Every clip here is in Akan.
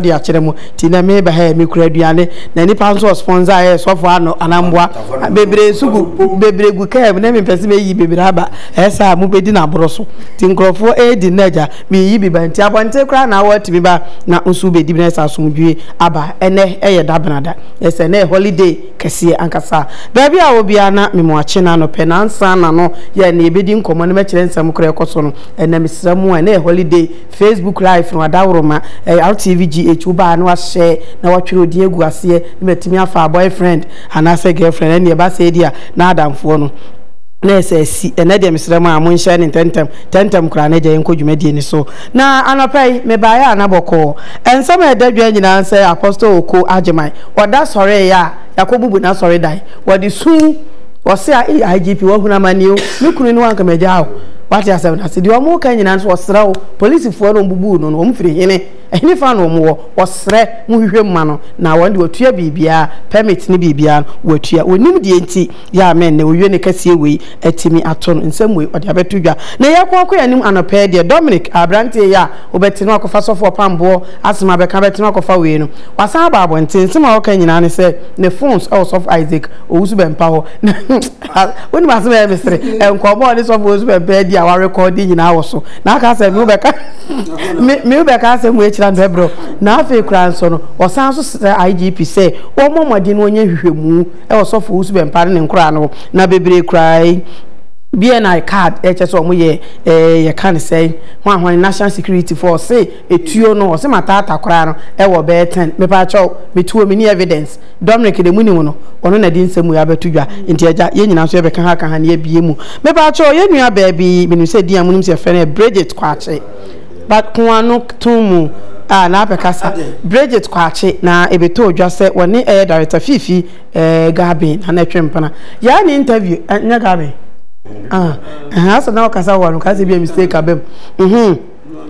di akyeremu ti na me ba ha me kura aduane na nipa nso sponsor e sofo ano anamboa bebre sugu bebre gu ka na me pese me yi bebre aba esa mu bedi na boroso ti nkrofo e di naja me yi bi banti abonte kura na awati mi ba na nsu bedi na esa asumdwe aba ene eye dabenada ese na holiday kese ankasa baby a obia na me mo akye na no penansa na no ye na ebedi nkomo na me kire nsam kura ekoso no ena mesramu na holiday Facebook live no adawroma RTVG Uba no share na watwere odi egu ase metimi afa boyfriend anase girlfriend and eba say dia na adamfo no na esesi ene de misrem a mon share ni tentem kra na je enko dwumadi ni so na anopai me baaya na boko ensam edadwa nyina say apostle oko agemai oda sore ya yakobubu na sore dai wodi sun wo se IGP wo huna manio mikunu ni wanka meja what ya say na se di omo kan nyina so srawo police fo no bubu no no mfiri hene ehni fa no mo osre mu hwehwe ma no na won de otua bibia permit ni bibia wotua onim de enti ya men na owie ne kase wei atimi ato no nsem wei ode abetudwa na yakwa ya nim anope de Dominic Abrante ya obeti no akofa sofo pambo asema beka beti no akofa wei no wasan ba abonten sema oka nyina ne se ne phones of Isaac owusu bempa ho woni ma se mestre enkobo ne sofo owusu bempa dia wa recording nyina wo so na aka se mi beka mi beka se mu bro na afi kranso no osan so IGP say o momodi no onye hwehwemu e osofo usu bempare ne nkura no na bebre krai BNI card HSO mo ye kan say hwan national security force say etuo no o se matata kura no e wo be 10 me pa chaw me tuo me ni evidence Dominic de muni no ono na di nsemu ya betudwa nti aja ye nyina so ye be kan ha na ye bie mu me pa chaw ye nua ba bi me say dia munum se fene Bridget Kwache but kwanu tumu na pekasa Bridget Kwache na ebeto odwa se woni director Fifi Gabi na twempana ya ni interview nya Gabi asa na okasa wonu kasi bi mistake abem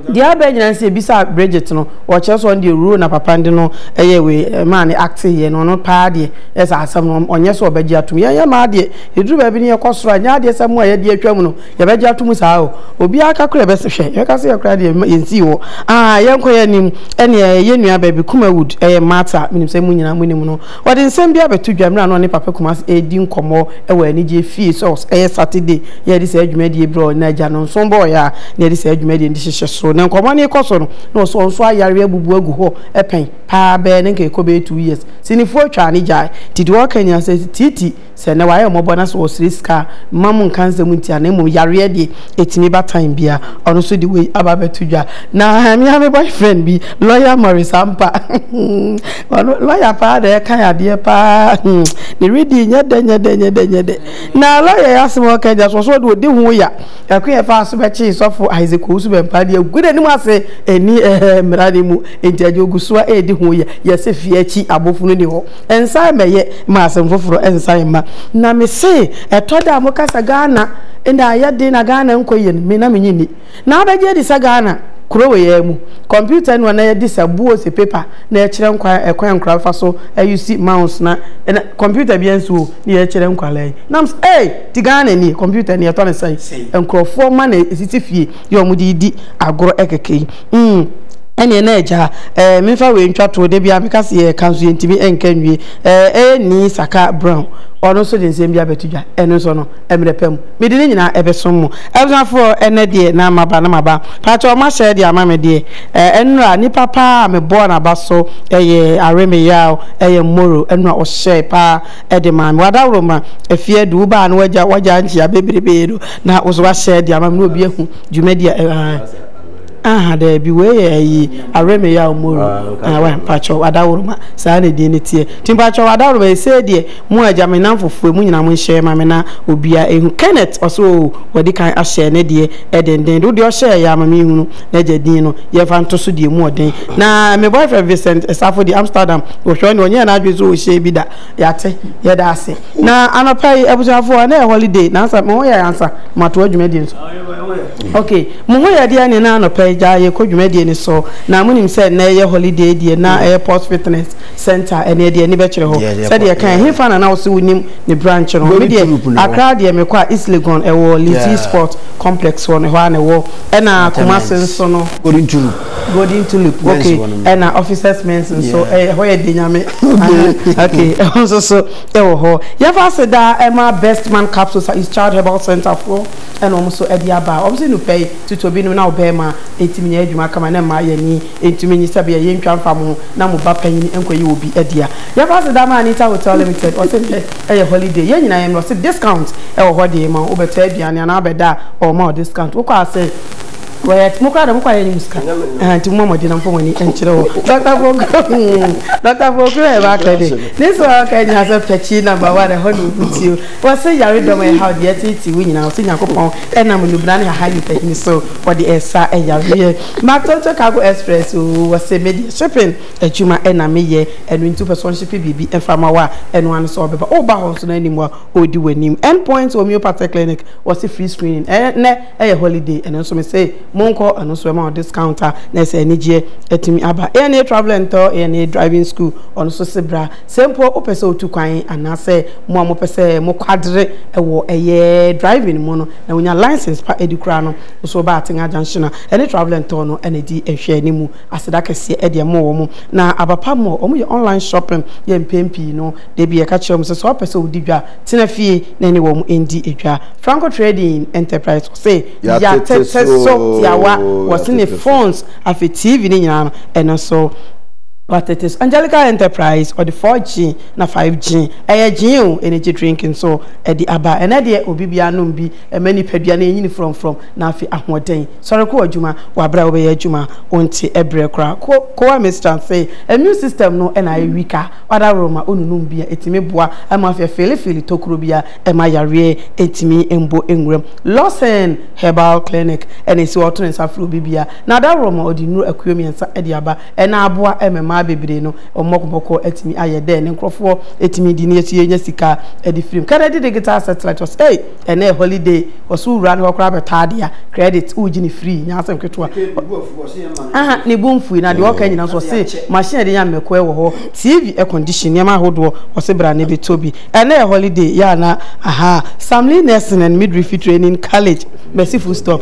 dia be nyina se bisa Bridget no o che so ndi rule na papa ndi no we man act here no pa de esa asam no onye so obeji atum ye ma de eduru ba bi ne yakosoro anya de sam a ye de atwam no ye beji atum sa o obi aka kura be se hwe ye ka se ye kura de yensi wo ye nko ye nim ene ye nua ba bi Kumawood mata minim se mu nyina mu nim no o de nsem bia betudwa mra no ne papa Kumas edi nkomo we ani je fie so Saturday ye de se adwumadi bro na ja no nso bo ya na de se adwumadi ndi hye so na nkomo ne koso no so ayare abubu agu ho epen pa be ne nke ko be 2 years sinifo atwa ne jai tidi wo kanya se titi se na waye mobo na so osriska mamu nkanse mu ntia na mu yare de etimi ba time bia ono so di we aba betudwa na mi have boyfriend bi lawyer Marisampa lawyer pa de kan ade pa ni ready nyede na lawyer asimo kanya so de hu ya yakwe fa so be chi sofo Isaac Usu bempa de gude ni ase eni mrade mu enti ajogusoa edi hu ya se fie chi abofunu ni ho ensa meye ma asem foforo ensa ma na me se etoda mo kasa Ghana enda ya de na Ghana nkoye me na menyini na abeje di sa Ghana kurowe ya mu computer no na ya di sa buo se paper na ya kire ekwan nkra fa so use mouse na computer bi enso ni ya kire nkwale na ti Ghana ni computer ni ya to ne sai enkrofo ma na esiti fie yo mu di agoro ekeke ene na eja mefa we ntwato de bia mekase ye kanso yentimi enkanwie ni Saka Brown ono so de nsem bia betudwa eno so no emrepam medi ne nyina ebesom mu ebzafo ene de na maba pacho ma share de ama me de enra ni papa me born abaso eye areme yaw eye moro enra o share pa ede ma wadawro ma efie du ba na waja nchi abebrebe na ozo wa share de ama me obi ehu dwumadi de bi we areme ya omoro pacho wadawuruma sa na di netie timpacho wadawuruma se de mu ajame na mfofo mu nyina mu nhye ma me na obia ehu Kenneth also wadi kan ahye ne de edenden do de o share ya ma me hunu na jadin no ye fa nto so de mu oden na me boyfriend Vincent Esafo di Amsterdam o hwe no onye na adwezo o hye bi da yate ye da ase na anopai ebusafo na holiday na ansa mo ya ansa mato adwuma di nso okay mo ho ya dia ne na anopai ja ye kodwumadi ni so na munim se na ye holiday die na airport fitness center ene die ni be kire ho se de kan hefa na wo se wonim ni branch no me die Accra die me kwa East Legon e wo Lizzy Sport complex wo ne ho na wo e na Kumasi nso no Golden Tulip. Okay. And officers mention so where dinyame. Okay. So Yafa said that Emma Best Man Capsules is Child Herbal Center for and also Ediaba. Obviously no pay to Tobino now Bema 18 years you come and my ye 18 minutes be a young family now Bapen and you will be Edia. Yafa said that Anita Hotel Limited or a holiday. Yen I am not discount or what the amount over Tebian and Abeda or more discount. What I say where Moka the Moka in Muska and to Mama didn't for any entry. Dr. Vogue, this one can have a petty number one a hundred with you. Well, say you read away how the etty winning out in Yakopon and I'm Lubrani highly taking so for the Esa and Yavi. Mark Chicago Express who was a media shipping a Juma and a me and win 2% shipping BB and Famawa and one saw but all bounds anymore who do with him. Endpoints homeopathic clinic was a free screening and a holiday and also may say Monko and also amount discounter next energy etimi aba any travel and any driving school on so sebra simple opeso to kwan and na say mo amopese mo kwadre ewo eye driving mo no na wonya license pa edikura no so ba atenga junction any travel and no energy ehwe animu aseda kese e de mo wo na abapa mo omo ye online shopping ye mpempi no de bi e ka chere mo so opeso odidwa tena fie na ni wo mo endi edwa Franco Trading Enterprise say ya so yawa was in the phones of a TV and also what it is Angelica Enterprise or the 4G na 5G GEO energy drinking so at the aba and idea obibia numbi and many peduane uniform from na fi ahoden sorry ko adwuma wa bra obe adwuma onti ebre kra ko Mr. say a new system no and I weaker other roma onunum bia etime boa ama fi feel tokuro bia e ma yare etime embo enwrem Lawson Herbal Clinic and esi oto nsa fro bibia na da roma odi nu akuomi nsa e di aba e na aboa emema bebre no omokoboko etimi ayede ne nkrofo etimi di ne etiye sika edi film Kennedy digital satellite was and a holiday was who ran okra betadia credit uji ni free nya asem keto ne bomfu na de woka nyina so say machine de nya meko e wo ho TV air condition yama hodo was bra ne betobi and a holiday ya na Samly Nursing and Midwifery Training College merciful stop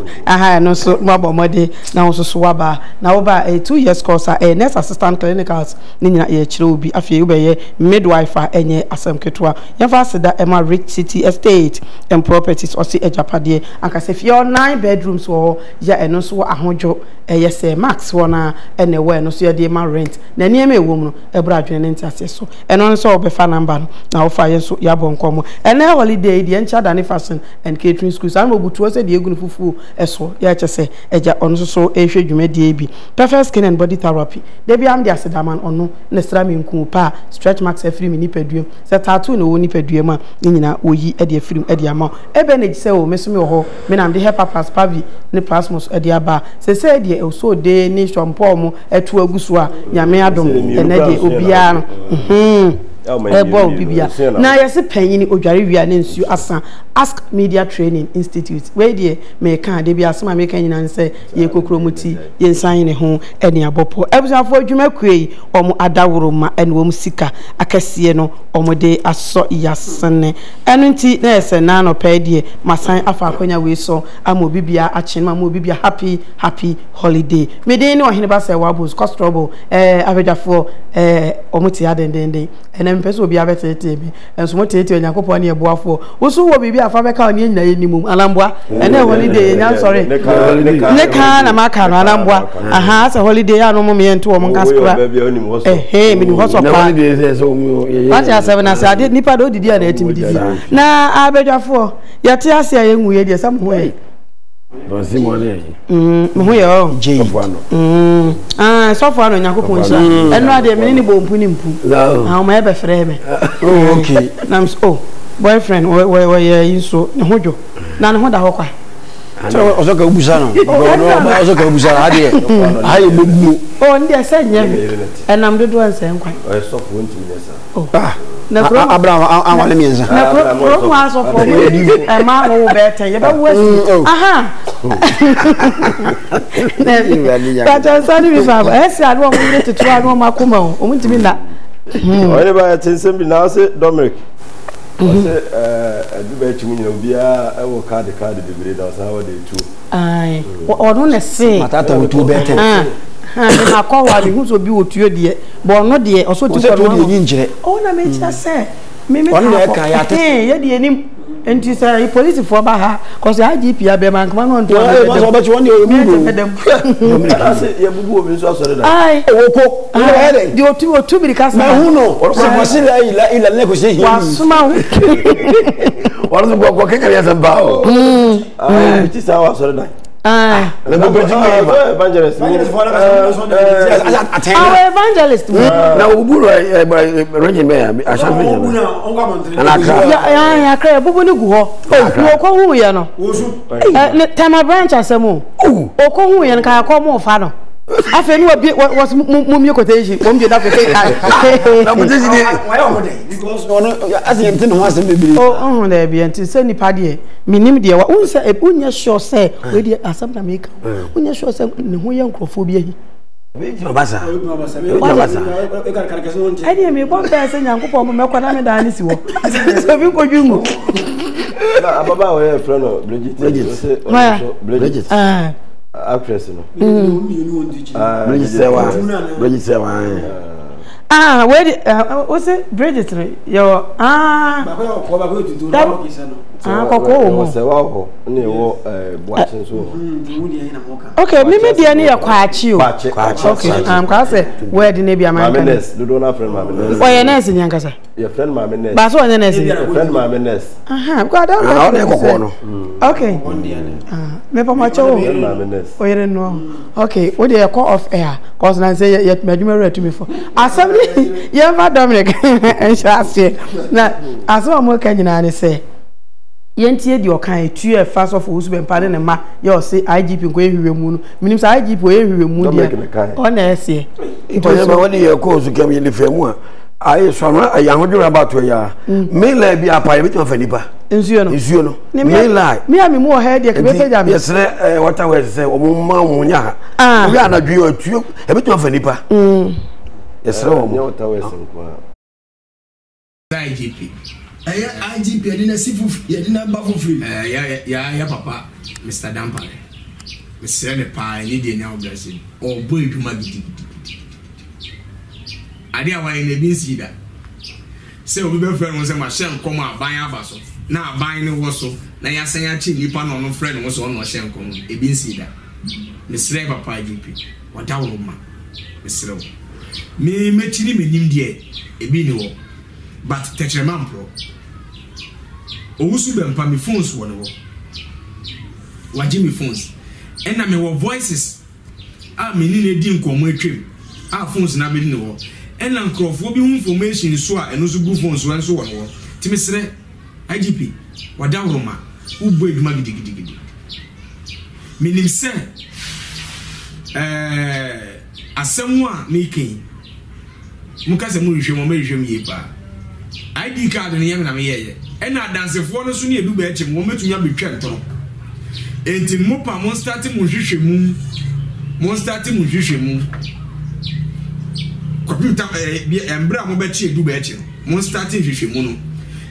no so mabomode na so so waba na oba a 2 years course a nurse assistant clinicals ninyina ye kire obi afie ubeye midwife enye asem ketwa yafa seda ema Rich City Estate and Properties osi ejapade ankase fie 9 bedrooms wo ya eno so ahodwo yese max wona ene we no so ye de ma rent na niam ewom no ebra adwene ntiase so eno so obefa number no na ofa ye so ya bonkomo ene holiday de encha dane fashion and catering schools am obutu se de egunu fufu eso ya chese eja ono so ehwe dwumade bi perfect skin and body therapy de bi am de asedaman ono na stra me nku pa stretch marks every mini peduem se tattoo no woni peduem a nyina oyi e de film e de ama ebe na gise o mesumi ho me na am de hair papas pavi ne plasmos e de aba se de so de ni shompo mu etu agusu a nyame adom ene de obia no ebo bibia na yesi panyini odware wia ne nsu asa Ask Media Training Institute we de me kan de bia asema me kan nyina nse ye kokromuti ye nsan ne ho ene abopo ebusanfo adwuma kuei omo adaworo ma ene wom sika akese no omo de aso yasene enu nti na ese na no pedie masan afa akonya we so ama bibia achen ma bibia happy holiday me de ni ohene ba se wabos cost trouble abedafo omo ti adendenden ene mpeso obi abetete bi enso mo tete onyakopo na eboafo wo so wo bibia afa beka oni nyina yenimum anambwa ene holiday nya sorry ne ka na maka no anambwa asa holiday ya no mo me ento mo nkaskura me ni hoso pa ati asebe na ade nipa do didi na etimi didi na abedwafo yate ase ayenwu ye de sam ho e Bonsi mone mo yo J so far no nyakopon nsa eno ade me ni bompu ni mpu ha ma ebe frɛ me okay nam so boyfriend we yinso ne hojo na ne ho da ho kwa so oso ka ubusa no oso ka ubusa ade aye bebu ndi ese nyem enam dodo anse nkwan o so fo ntimi nesa na Abraham anwale mienza na pro aso fo ma wo bete ye ba wasi ta sani mi fa ese adu o mu tetu adu ma kuma o mu ntimi na o ba tensem bi na se Dominic ase adu ba chimu nyina obia e wo card de bibire da sa wo de tu ai ono na se matata otu bete na kwa wa bi hu so bi otuo de bo ono de oso ti so no nyinjire ona me cha se me ono e kan ya te ye de enim enti say police for ba ha cause IGP abe man kuma no nto so ba chi won de obubu ye bubu obi so asore da ai woko de otu bi ka sa ma hu no se masila ila ne ko se wa suma hu wala go kekere ya samba o ti sa wa asore da le go beji evangelist evangelist na bubu region me asha region ya kra bubu ni gu ho o ko hu ye no tema branch asemo o ko hu ye no ka ko mo fa no afa ni was mummy quotation mum je da fe na quotation ni why o dey because ono as you tin ho asem bebiri oh na be enti se nipa de minim de wa unse unya sure say we de asem na make unya sure say ne ho ye nkrofo bi ahi basa ai de me bon be se nyankopon mo mekwana me da ni si wo so bi ko dwungu na ababa we friend of Bridget actress no Bridget Sewa what's it Bridget yo Sewa ni wo boachin so okay me dia ni ya kwachi o okay kwa say word ni bia man kan do na friend Mamenes o ye nurse nyan kasa your friend Mamenes ba so o nurse friend Mamenes kwa da o de kokko no okay me pa ma cho Mamenes o ye no okay we dey call off air cause na say yet maduma ready me for asem ye va Dominic en chase na aso mo kan nyina ne say yentie di okan etu e fast of usu be pade ne ma ye o say IGP nko ehwe mu no minim say IGP o ehwe mu dia o na ese ito ba woni ye ko su kam ye le femu a ayi so na ya hodura ba to ya me la bi apa ye bitu fa nipa nsuo no me la me ami mu o ha dia ke be peja me yesre water we say o mu ma mu nya ha wi anadwe o tu e bitu fa nipa yesre o mu water we say kwa IGP IGP yedina sifu yedina bafu free ya papa Mr. Dampare Mr. ne pa ni de na obrasi o boy duma gidi ade awan ne bi sida se obi be friend mo se ma hye nkom aban abaso na aban ne wo so na ya san ya chi nipa no no friend mo so no hye nkom e bi sida Mr. papa IGP wada wo ma Mr. me mechini menim de e bi ni wo but techreman pro owusu bempa me phones wo ne wo waje me phones ena me wo voices a me ni ne di nkomo atwem a phones na be ni wo ena nkrofo bi hu information so a eno so bu phones wo nso wo ne wo timi sere IGP wada woroma ubo eduma gidigidi minim se asemu a me ken muka se mu hwehwe mo me hwehwe mi pa ID card ne yem na me yeye ena dansefo no so ne edu ba eche mo metumi abetwa ntono enti mo pa mo start mo hwehwe mu computer embra mo be chi edu ba eche mo start hwehwe mu no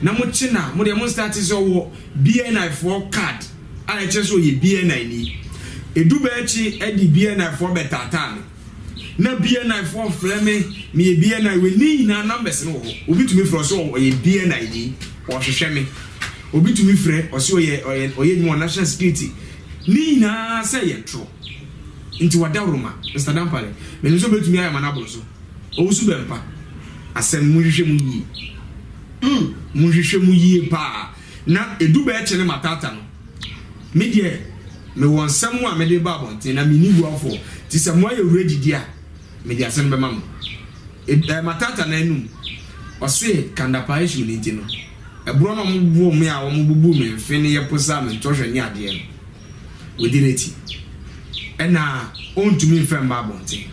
na mo chi na mo de mo start so wo BNI4 card a eche so ye BNI ni edu ba eche edi BNI4 betata na BNI4 flame me BNI we ni na numbers no obi tumi fro so oye BNI ni o hwehwe me obi tumi frɛ o so oye ni national security ni na say ye tro nti wada roma Mr. Dampare me nso betumi ayi manabolo so o su bempa asem mu hwehwe mu yi pa na edu ba eche ne matata no me de me won sam a me de ba bonte na me ni guafo ti se mo aye ready dia me de asem be mam matata na enum ose kanda pa issue ni ti no ebro no mo bu me a mo bubu me mfe ne ye posa me ntohwe ni ade no wedineti ena ontumi mfe mba bonte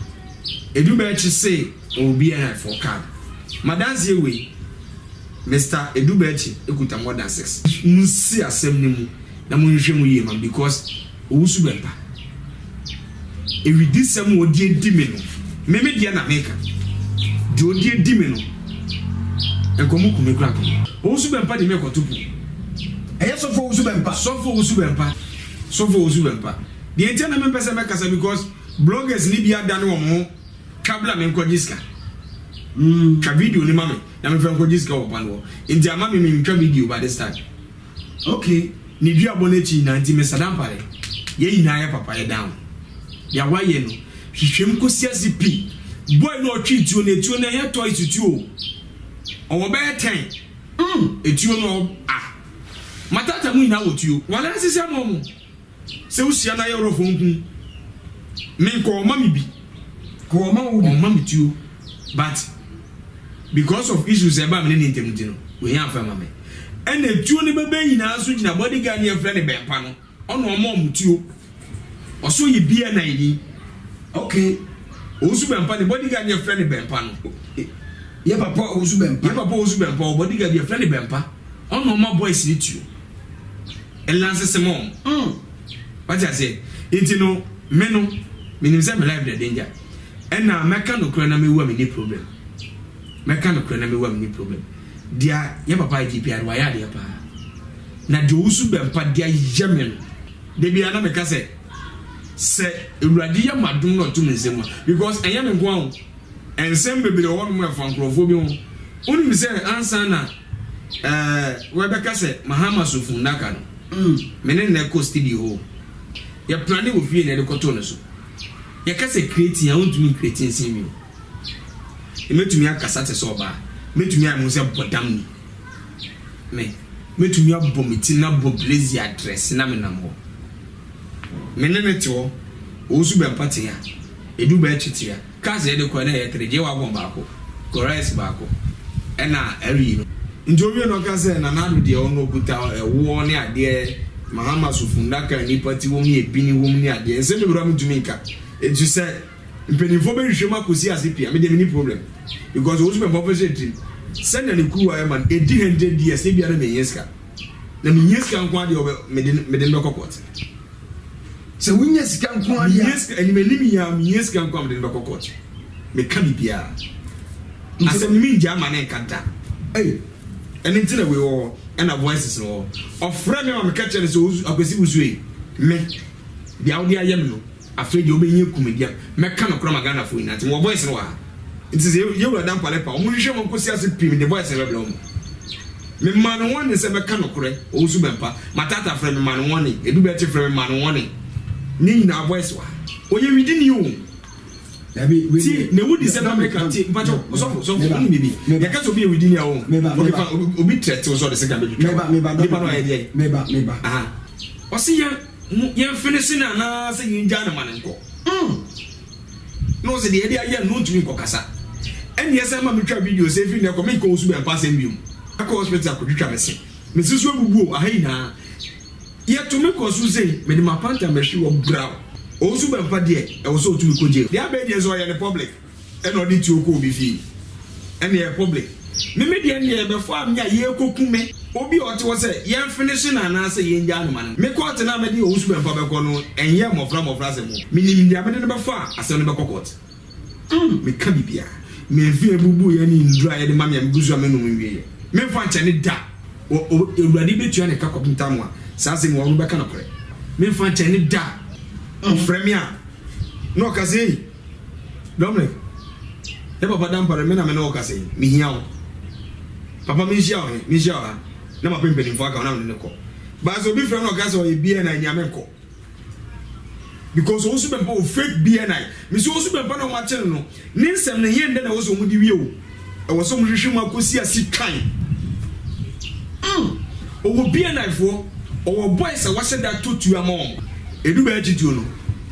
edu ba eche say obi na for card madanse we Mr. Edubechi ekuta more than 6 nsi asem ni mu na mo nhwe mu yie man because owusu bempa ewi disem odi edime no meme dia na meka di odi edime no enkomu kumekura ko owusu bempa de mekotopu eye so for owusu bempa so for osu bempa the entire me person make kasa because bloggers ni bia da ne omo kabla me nko jiska twa video ni mame na me fa nko jiska wo pan wo nti ama me twa video by this time okay ni dua bonechi na nti me sadam pare ye ina ya papa ye down ya waye no hwehwem ko siasi pi boy no twituo na etuo na ye toy tutuo owo be 10 etuo no matata mu ina wotuo wala sisi amomo se usia na ye rofo nku me ko mami bi ko mami tuo but because of issues eba me ne ntemuti no we yan fa mame and etuo ne bebe ina so gina bodyguard ne frɛ ne bempa no ono omo mutuo oso ye bia na yi okay osu bempa ne bodyguard ne frɛ ne bempa no ye papa osu bempa bodyguard ne frɛ ne bempa ono ma boys ni tuo elance semon what I say it no meno menim say me life the danger and na meka no kra na me wa me ni problem dia ye papa GPR wa ya dia pa na de usu bempa dia yemen de bia na meka say se ewurade ya madum no to menzem because enya me nko ensem bebere won mo efan krofo bi ho oni mi say answer na we beka say mahama sofun naka no menen na ko studio ho ya plane wo fie na de koto no so ya ka say create ya won to me create nsin mi metumi akasa te so ba metumi amu se bodam ni metumi abomiti na boblezi address na menam ho menene te ho osu be empate ya edu ba chiti ya ka se de ko na ye treje wa bomba ko correct ba ko ena eri no njobi no ka se na nadu de ono buta wo ne ade mahama sufunda ka ni pati wo mi ebini wo mi ade ense me bro metumi ka etu se mpenifo be hwema kosi asepia me de mini problem because osu be population send na ku wa man edi 100 years e bia na menyeska na menyeska nko ade me de kokot se wunya sika nko ade menyeska eni menimi ya menyeska nko me de kokot me ka bibia asem mi nja ma na nkanta eni ntina we wo na voices no ofra me ma me ka chere so akwesi busue me dia odi ayem no afeje obenye kumedia me ka no kro magana fo ina nti wo voice no wa it is you were done palepa omo hwe mo nkosi ase pim the voice e bla mo me man one se be ka no kre osu bempa matata frɛ me man one edu be che frɛ me man one ni na voice wa oye within you ti ne wudi se na me ka ti mpacho so ni bibi ya ka so be within ya o obi threat so de se ga be me ba no idea me ba aha o si ya finish na na se yin ja na man nko no se de idea ya no tumi ko kasa and yes I'm a try video say fi na ko me ko osu be pass enbium aka hospital ko twitwa mese mesusu abubuo ahai na ya to me ko su say me de mapanta me hwe wo brow osu be mpa de e wo so tumi ko je dia be de so ya the public and no dey ti o ko obi fi and the public me de ne be fo am ya ye kokume obi o te wo say ye finish na na say ye nja no man me ko te na me de osu be mpa be ko no enye mofra se mo minim dia me de be fo asem no be kokot me ka bibia me fi ebubu ya ni ndura ya de mama ya mguzu amenu mwiye me fa nchane da ewurade betua ne ka kopinta mo a sase mo wo be ka na kore me fa nchane da ofremia no ka sei Dominic e papa dan pare me na me no ka sei mi hia wo papa mi hia wo na ma pempe ni fo aka na me ne ko ba so bi frem no ka so e bia na nya me ko because osu bempa o fake BNI me so osu bempa no ma chene no ni nsem ne yende na woso mudi wie o e woso mu hwehwe mu akosi asikan o wo BNI fo o wo boys a wase da totu amon edu ba atituo no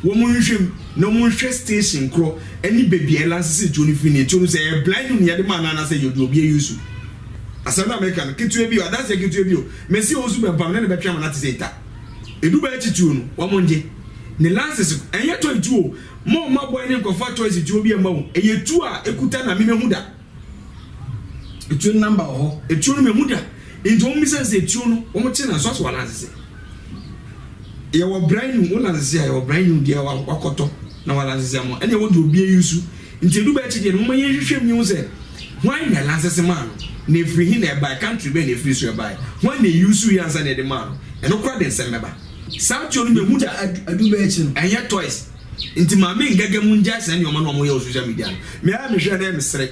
wo mu hwehwem na mu hwe station kro ani baby elanse tuo ni fini tuo no say blind ni yade ma na say yodu obi yusu asana American kitu ebi o that's kitu ebi o me si osu bempa ne betwa ma na te say ta edu ba atituo no wo mo nje ne lances enye to etuo mo ma boy ne nkofa to etuo bi ema wo eye tu a ekuta na me mehu da etuo number ho etuo no mehu da nto mo bisa se etuo no wo mo che na so so lances ye wo brain wo lances ya wo brain dia wakoto na wa lances mo ene wo do obi yusu nti edu ba echi de no mo ye hwehwem mi wo se why na lances man na free hin na by country be na free so by when they yusu yansa na de man eno kra de nsem meba Samcho no me muja adu be echi no anya toys nti ma me ngage mu nja san yo ma no mo ye social media me a me hwe na me sere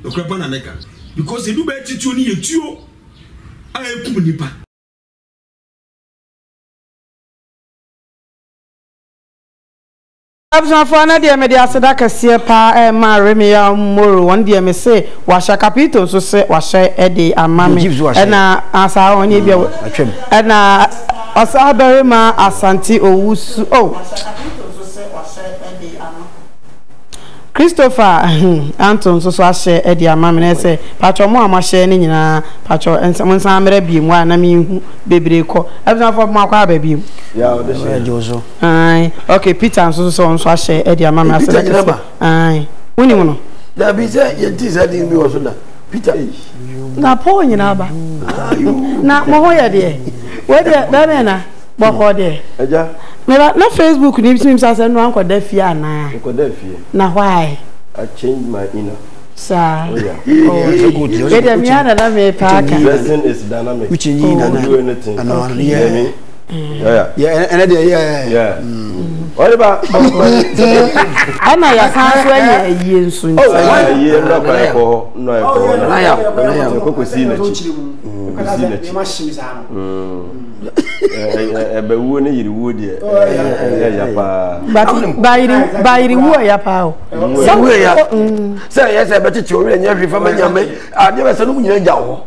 okrepa na meka because edu be titu ni yetuo a ekum nipa Absafo na de me de aseda kase pa ma remia moro won de me se wa sha capito so se wa sha e de amame na asa onye bia na asa berima asanti owusu Christopher Anton so ahye e de amame na se patcho mo amahye ni nyina patcho ensan mera bi mu na mi hu bebre ko absafo mo akwa ba bi ya o de se jozo ai okay Peter so ahye e de amame aseda ai woni mo no da bi se ye ti se din bi wo so da Peter na po nyina ba na mo ho ye de we de da me na boko de eja me na Facebook ni sim sa se no anko da fie ana ko da fie na why I changed my inner sa oh yeah so good we de mi ana na me pa ka dressing is dynamic which in you do anything yeah and yeah what about ana ya kan so anya yensu nti ye no kwa ko no na ya ko ko si na chi ma shimi sa no ebe wo ne yiri wo de ya pa bayiri wo ya pa o wo ya say yes ebe chichi ori nya hwe fa manyame ade be se no nyina ja wo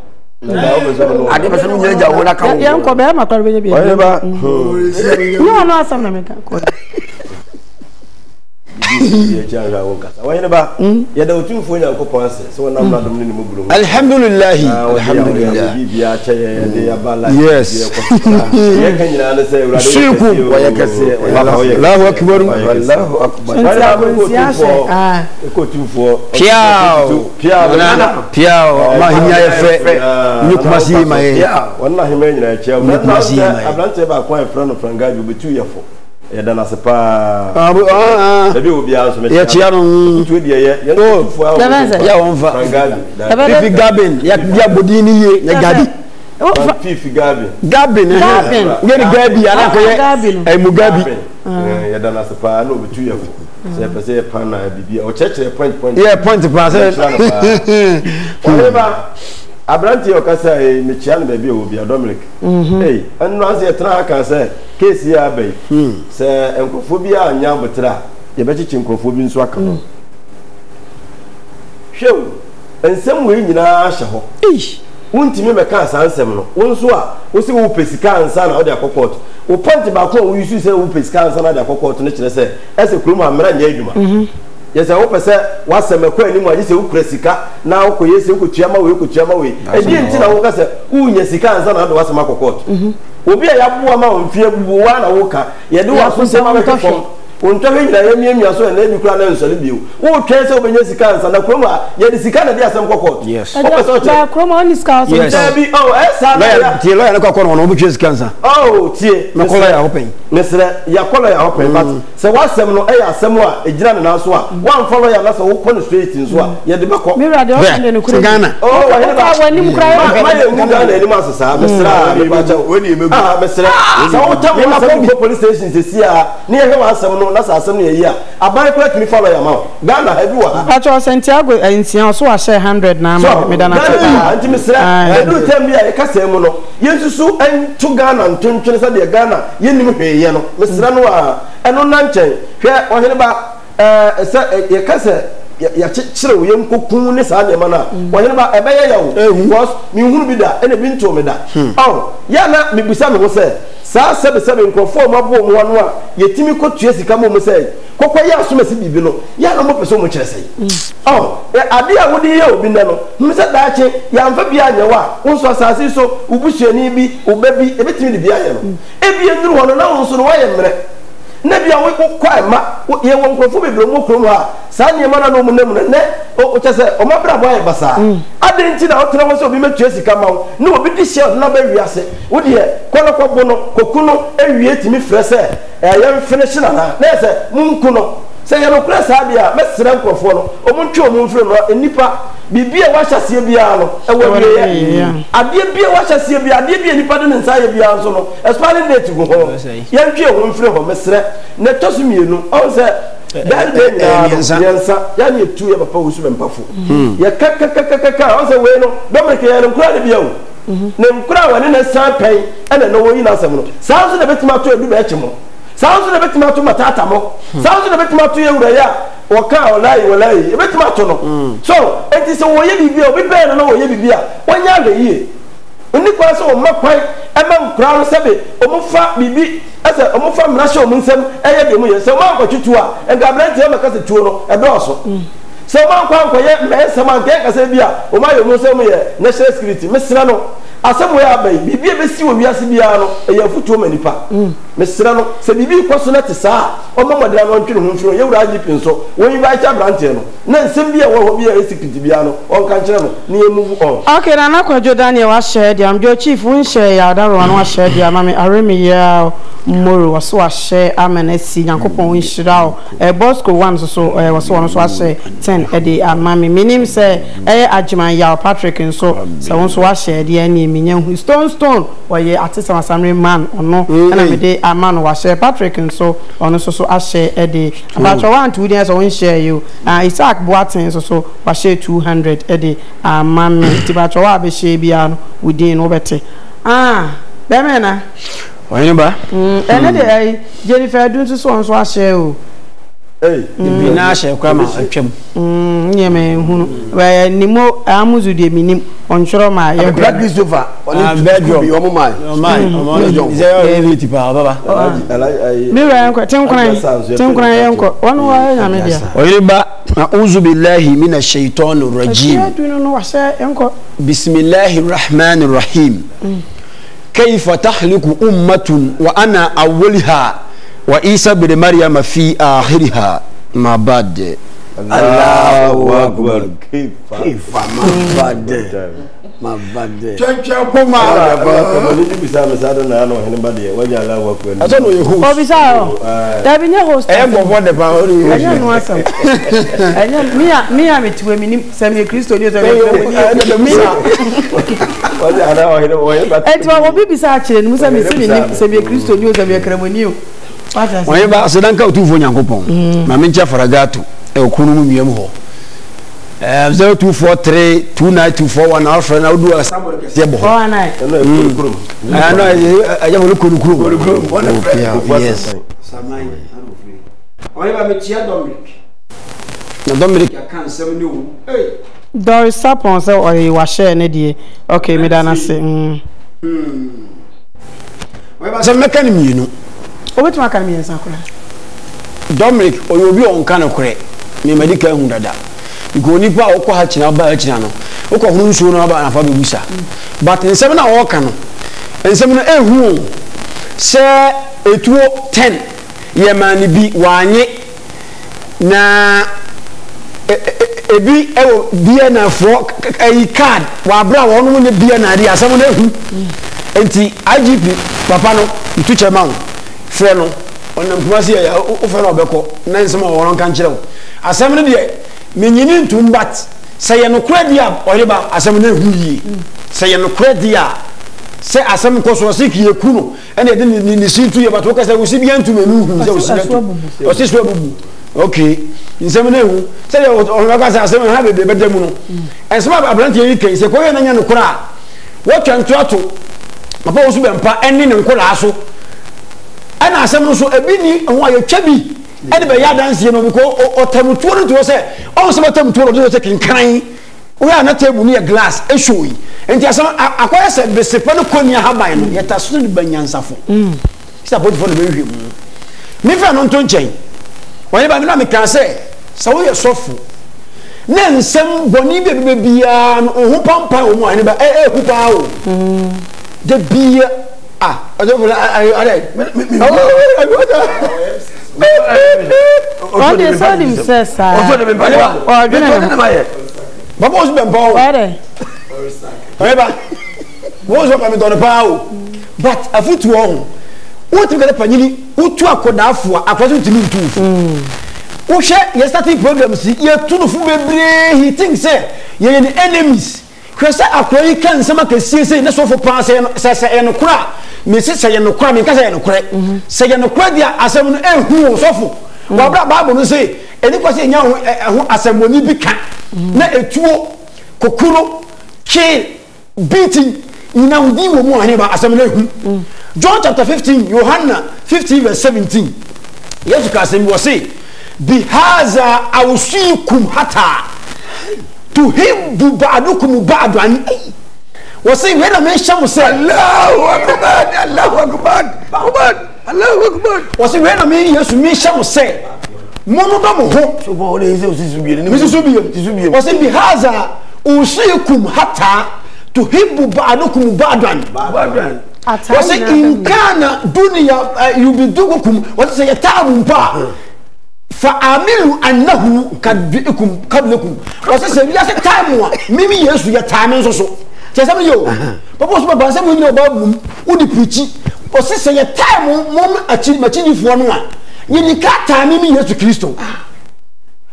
ade be se no nyina ja wo na ka wo ya nko be ma kwar be bi ba no asam na me ka ko ye changa wo kasa wa yene ba ya da otumfo nya ko ponse so wona mna dum ni mu buru alhamdulillah biya cha ya de ya bala yes ye kanyina na sai urado shiku wa ya kase Allahu akbar Allahu akbar ko tumfo piao ma hinya ye fe ni kuma si ma ye wallahi me nyina cha ni kuma si ma ye ablante ba kwa friend frangaji betu yefo ya dana sepa ebi obi aso me ya chia no tu de ye tufu a ya wonfa fifi gabin ya bodini ye ya gabi fifi gabin ye ni gabi ana ko ye ay mu gabi ya dana sepa no betu yefo se pese pana bibi o cheche point yeah point pa se whatever Abranti okasa me chia no ba bi obi Dominic hey anu anse tra aka se case ya bai se enkofo bi anya botra ye be chichi enkofo bi nso aka no hwew ensem we nyina ahye ho wuntimi me ka sansem no wonso a wo se wo pesika ansa na wo de akokot wo point ba ko wo yusu se wo pesika ansa na de akokot no kire se ese krum amra nya adwuma yesa wo pese waseme ko ani mu aje se wo kura sika na wo koyese wo tuama we edi enti na wo ka se wo nya sika ansa na do wasema akokot obi a yaboa ma onfie bubu wa na wo ka ye de wa so se ma be fom onto he nyina ye miamia so na ebi kura na nsole biu wo twen se obenya sika ansa na kroma ye de sika na de asem kokot yes o pese o ba kroma oni sika so bi oh esa na tie lo ya na kokoro no bu twen sika ansa oh tie na kola ya open mesre ya kola ya open but se wasem no e ya asem a ejira na na so a wan follow ya na so wo kono straight nso a ye de be ko mi radio open de kure Ghana oh wa wani mu kura ya ma ye mu Ghana eni ma sesa mesra bi ba cha woni emegu mesra so wo ta mo na police station se si a ne ye wa asem no na sa asem no ye ya abai ko timi follow ya ma Ghana ha bi wa Pacho Santiago entia so a share 100 na me da na ta anti mesra edu tem bi a ye kasa mu no yensusu en to Ghana ntontwene sa de Ghana ye nim hweye no mesra no a eno na nchen hwe ohene ba ye kasa ya chire wo yenkokun ne sa nyema na ohene ba ebeye ya wo because mi hunu bi da ene bi nto me da oh ya na mi busa me ho se sa sebe nkrofo mabo mo wano a yetimi kotue sika mo se kokwa ya so mesi bibi no ya no mo peso mo kire sei oh ade a wodi ye obi na no mi se da che ya mfa bia nyewa wonso asase so ubusuani bi obabi ebetimi de bia ye no ebi enuru hono na wonso no waye mre na bia wo kwa ma ye won nkrofo bebre mo krom ha sa nyema na no mo nem ne o chese o mabra boy basa ade nti na o tena wo se obi metue sika ma wo na obi di share na ba wiase wo de kono kwabo no kokuno ewie timi frese ye finish na na se munku no se ye no press abia mesere nkrofo no o mo ntwe o mo mfre no enipa bibia wa hyasie bia no ewo biye ade bia wa hyasie bia ade bia nipa de nsa ye bia nso no expiring date go ho yantwe ho mfre ho mesre na tosumienu on se dan de yansa ya ni etu ya papa wo su bempafo ya kaka on se we no domeke ya no kura de bia wo ne nkura wa ne na san pen ena no wo yi na asem no saa so na betima to edu ba ekimo saa so na betima to matata mo saa so na betima to ewura ya waka wallahi betima to no so enti so wo ye bibia obi be no wo ye bibia wonya ga yie oni kwa so o makwan ema nkura no sebe o mu fa bibi ase o mu fa mrashe o mu nsem eye de mu ye se ma nkwatutu a enga brante e maka se tuo no e do so se ma nkwa ye me se ma nke ka se bia o ma ye mu nsem ye national security mesra no asemo ya bai bibia besi wo wiase bia no eya futuo manipa mesra no se bibi kwaso na te saa o mamodra no ntwe ho mfiro ye wura agipi nso wo yi ba cha brante no na nsem bia wo bia security bia no on kan kire no ne emu on okay na na kwajo Daniel wa share dia amjo chief un share ya daro no wa share dia mama aremi ya moro waso wa share amenesi yankopon un shira o bosco one so waso no so wa share 10 e de amami minim se ajiman ya Patrick nso se won so wa share dia ni minyan stone oye atisa masamre man ono na me de amano wa share Patrick nso ono so a share e de about 1 2 days on share you Isaac Boatin so wa share 200 e de amami tibacho wa be share bia no within obete be me na oyin ba ene de Jennifer dun so on so a share o bi na share kwa ma atwam nyeme hunu we nimo amuzu de minim onchoro ma ye Black Christopher on bedroom bi omo mai is there any tipa baba mi we enko tenkran yenko wonu wa nya me dia oyin ba a'udhu billahi minash shaitanir rajim bismillahir rahmanir rahim كيف تخلق أمة وأنا أولها وعيسى بن مريم في آخرها ما بعد الله أكبر كيف ما بعد كما نيجي بيسام سادنا أنا وهنا بدي وجه الله أكبر أصلا يهوس أو بيسام تابي نهوس بوفو ده باوري أنا نواسم أنا ميا متوه مني سامي كريستو نيو سامي وجه الله وهنا أنتوا أبو بيسام أشيل نمسا سامي كريستو نيو سامي كريمونيو wọ́n yẹ́ bá asedanka otuufo nyankopɔn maame nkyɛ faragato ɛwɔkunu mu mmiam hɔ 02432924 na ɔfrɛ na wodu asambɔ kɛseɛ bɔ hɔ ɛno ɛyɛ wɔn kurukuru yes wọ́n yɛ bá mekyia na Dominic aka nsɛm ne wo Doris Sapon sɛ ɔyɛ wahyɛ ne deɛ okay me da na se wọ́n yɛ bá sɛ mɛka ne mmienu obetu aka mi yensa kura Dominic oyobi on kan kure me medical hu dada go nipa okọ ha kina ba kina no okọ hu nsuo no ba na fa be busa but nsem na wo ka no nsem no ehu se etuo 10 ye mani bi wanye na ebi ewo bia na fo ayi card wa bra wonu mu ne bia na ade asem no ehu enti IGP papa no itu chairman feno onam kumasi ya o feno obeko na nsema woron kan kire wo asem ne de menyini ntumbat sey no kredi a oyeba asem ne hu yi sey no kredi a se asem ko so se kiye ku no ene de ni situ ye bato kasa wo si bia ntum enu hu se wo si o si so bubu okay nsem ne hu se ye o kasa asem ha be de mu no ensema abrante yi kan se ko ye na nya no kura wo twanto ato papa wo so be mpa eni ne nkora aso ana asem no so ebi ni ho ayo twabi ene be ya danse no ko otamutuo no to se on se otamutuo no to se kinkan we ana table ni glass e showi enti asem akoya se be sepa no konia haban no yeta so ni banyansafo sisa bodi fo no be hwem mi fa no nto nchen wani ba mi na me kan se wo ye sofo na nsem boni be bia no ho pampa o mu ani ba hu pa o de bia ajo fula are what they saw themselves baba osu bempa o ba wo so pa mi don pa o but afutu o wo ti gele panyini utu akodafo akwaso timi ntu wo hwe ye starting programs ye tunu fu bebre he think say ye enemies kwese akroyi kan sama ka siese ne sofo pa se no kura me se ye no kura me ka se ye no kura se ye no kura dia asem no ehu sofo wa bra bible no say eni kwase nya ho asemoni bi ka na etuo kokuro kill beating ina udi wo mu aheba asem no ehu John chapter 15 Yohana 15 verse 17 Yesu ka asem wo say bihaza awsikum hata tuhibbu ba'dukum ba'dan wa say when a man shall say Allahu akbar Allahu akbar wa say when a man Yesu me shall say mono do mo ho so bo le se subiye wa say bihaza awsikum hata tuhibbu ba'dukum ba'dan wa say in kana dunya yubidukum wa say yata'um ba fa'amilu annahu kadbikum qablakum wasese bi ase time wa mimi Yesu ya time nso so chese yo papa so baba se mo nyina ba bum udi preach osese ya time mom achi fo no a yini ka time mimi Yesu Kristo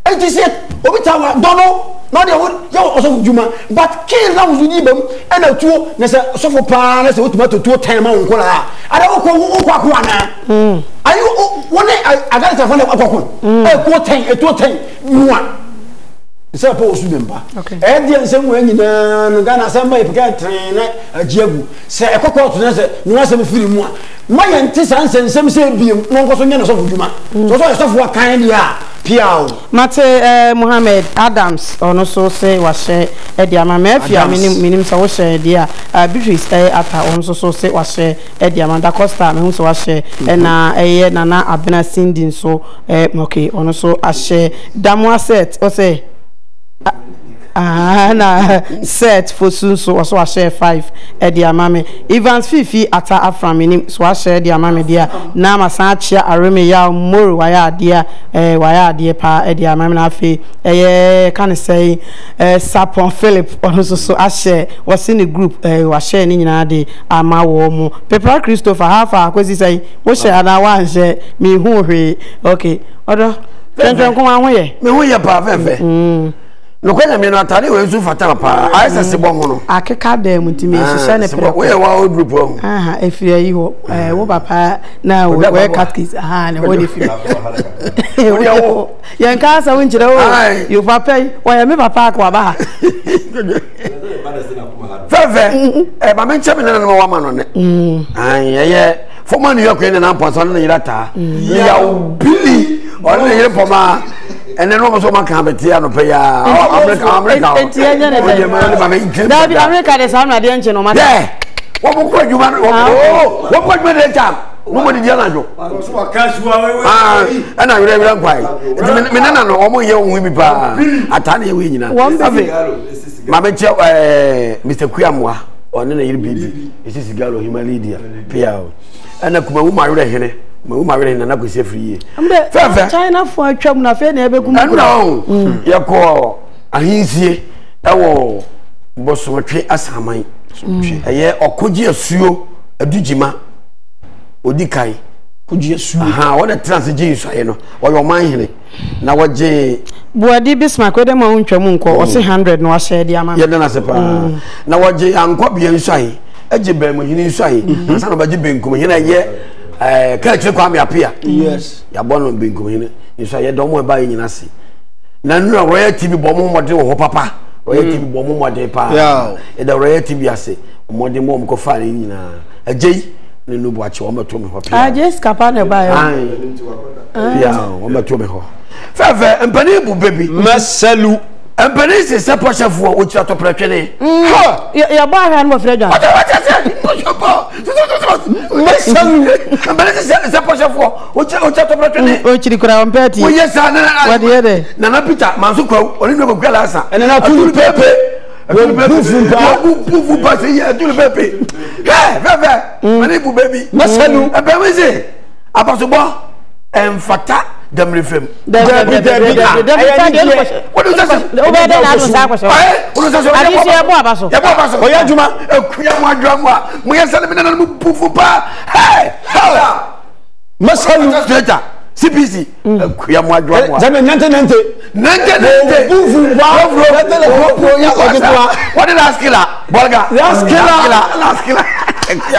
enti se obi ta wa dono no de wo osofu juma but kill na wo ni bam ena tuo na se sofo pa na se otomato tuo time ma won kola ada wo ko ana ayo woni agara ta fona akoko ko ten nuwa se pa osu demba dia nsem wa nyina no Ghana samba ipeka tren na agiagu se ekoko to na se nuwa se mfiri mu a maye nti sansensem se biem no nko so nya na sofo juma so sofo akan dia piao mate Mohammed Adams ono so se wa she e dia ma mafia minim sa wo she dia Beatrice ata ono so se wa she e dia ma da Costa me hu so wa she na eye nana Abena Cindy so okay ono so a she damwa set o se na set for soon so a share 5 dia mame Evans Fifi ata aframinim so a share dia mame dia na masan chia areme ya moro waya dia pa dia mame na afi can say Sapon Philip ono so a share was in the group wa share ni nyina de ama wo mu Pepper Christopher hafa kwesi say wo share na wan share mi hu hwe okay odo twen ko an ho ye me hu ye pa fefe no kwenya me no atare we zu fata pa aisa se bo ho no akeka da mutimi hihye ne pre we wa group ho efia yi ho wo papa na we catkis ne wo de fi yan ka sa won kire wo yo papa wo ya me papa akwa ba fefe ba me nche me na no wa ma no ne ye former New York na ponso na yirata ya ubili ona yire poma ene no so maka betia no pe ya America etia nya ne David America de sa na de nche no mata wo mo ko adwuma wo ko adwuma de tam wo mo de dia na jo so wa casual we ana wira kwai me na no wo mo ye wo bi pa atane we nyina ave ma be che Mr. Kuyamwa ona na yire bibi esi sigalo Himalidia pia ana kuma wo ma wira hene ma wira hene na ko se free fefe China fo atwam na fe na ebe kum no ye ko ahinsie ewo bosomtwe asaman eye okoji asuo adugima odikai koji asuo wo na transje isuaye no wo yo man hene na woje Buadi Bismarck we dem ma untwam nko o se 100 no wa share dia ma ye na se pa na woje anko bia isuaye eje ba mo hini isuaye na no baje benkum hina ye ka kire kwa me apia yes ya bono benkum hina isuaye do mo ba nyina se na nura Royal TV bo mo mode wo papa Royal TV bo mo mode pa e da Royal TV ase mode mo ko fa ni nyina agei ne no bo ache wo meto me ho pia just kapa na ba yo ya wo meto me ho fefe mpani bu baby masalu mpani se se pochefo o kira to pretwene ha ya ba ha no fredjan masalu mpani se pochefo o kira to pretwene o kiri kura mpati o yesa na wade yede na Peter manso kwa oni no kwa lasa ene na tulu pepe bufu pa se ya tulu pepe fefe mani bu baby masalu mpani se apaso bo emfata damre fem what is that oya juma ekuya mo adwamwa mo yesa me na mo pufu pa hey masalu straighter CPC kuya mo adwo mo zame nante bufu ba what the last killer bolga last killer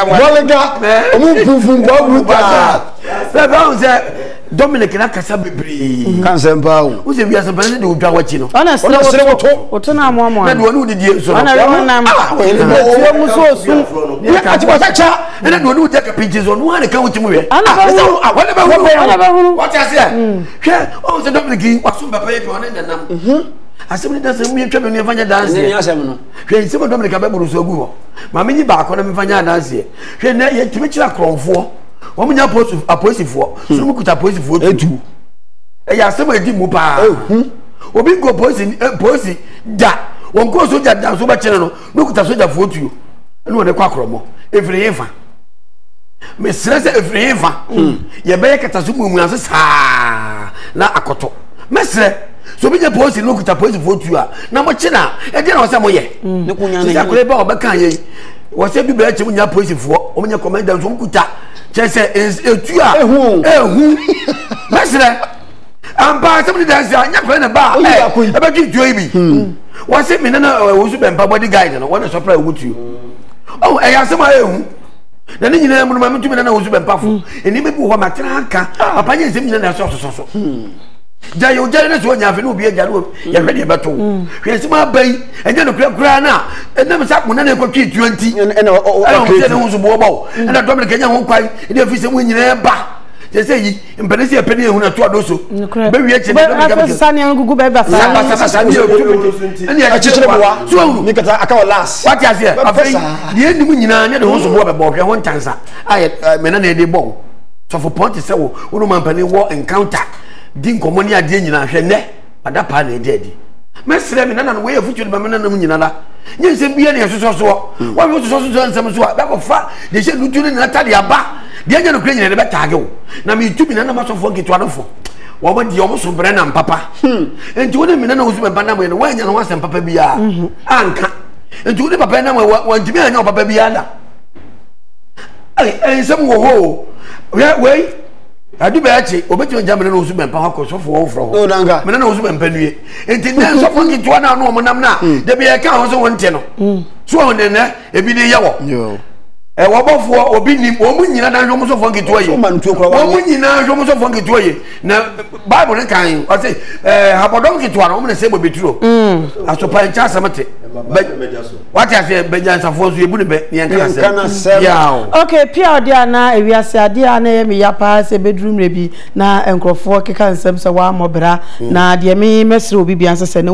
bolga omu bufu ba bruta ba say Dominic na kasa bebre kan sempa o se bia sempa ne de odwa wachi no honestly woto na mo na de wonu de die so ana we na we mu so su ya ati watacha na de wonu de ka pinches on one kan wuti mu we ana ba hunu what you say hwe o se Dominic waso papa ye pe on na nam asem ni dance mu yetwa me no fanya dance ni asem no hwe se Dominic abeburu so gu ho ma menyi ba akọ na me fanya dance hwe na ye timi kira kronfo wo munya aposifo so mu kuta aposifo etu e ya asem edi mu pa obi go posi da won ko soja da so ba kire no no kuta soja fo tu no ne kwa kromo efiri yefa me stress efiri yefa ye be kata so mu ase saa na akoto me stress so bi je posi no kuta posi fo tu a na mo kina e de na wo se mo ye ne kunya na ya ba obeka ye wo se bi be achi munya posifo o munya commander so mu kuta chese etu a ehu mesre ampa somebody dance anya kore na ba e be tutu ibi what say me na wo su bempa body guide no wona surprise wo tu oh e ya sema ehu na ni nyina mu ma metu me na wo su bempa fo eni me bu ho ma tra aka papa nya sem nyina na so ja yo ja na so nya fe no bi ja no ya hwe de beto hwe sema bai enya no kura na na me sa mu na na ko twi 20 na o se na wo su bo bo na Dominic enya ho kwai e fi se mu nyina ba je say yi mpenesi epeni ehu na to adoso be wi eche Dominic ga sani an gugu be ba sa ni eni ya chichire bowa so ni kata aka last what you say afei ye ni mu nyina ne de ho so bo be bo hwe ho ntansa aye me na de bo so for point say wo no man pani wo encounter din komoni ade nyina hwe ne adapa na ede edi mesre me na na we afutu ba me na mu nyina la nye nsem bia ne yesoso so wa we so nsem so ba ko fa de she lutu ne na tade aba de anya no kra nyina ne betaage wo na me tubi na na masofo nketo anofo wo ba di omo so bre na mpapa enti wo ne me na wo so be na me no wa anya no wasem papa bia anka enti wo ne papa na wa ntimi anya papa bia da nsem wo ho we adu be achi obetimo jamene no usu bempa hako sofo wo fro o danga me na usu bempa nuye enti na sofo nkitua na no monam na de be e ka ho so wonte no so won ne ebi ne yawo yo wo bofo obi ni o mu nyina na hwo sofo nkitua ye o mu nyina hwo sofo nkitua ye na bible ne kan o say habodon nkitua no mo ne se bo beturo asopa ncha samate what you say bejansa fo so ebu ne be ne kana se yawo okay pia odia na ewiase ade na me yapa se bedroom rebi na enkrofo keka nsem se wa mobra na de me mesre obi bianse se na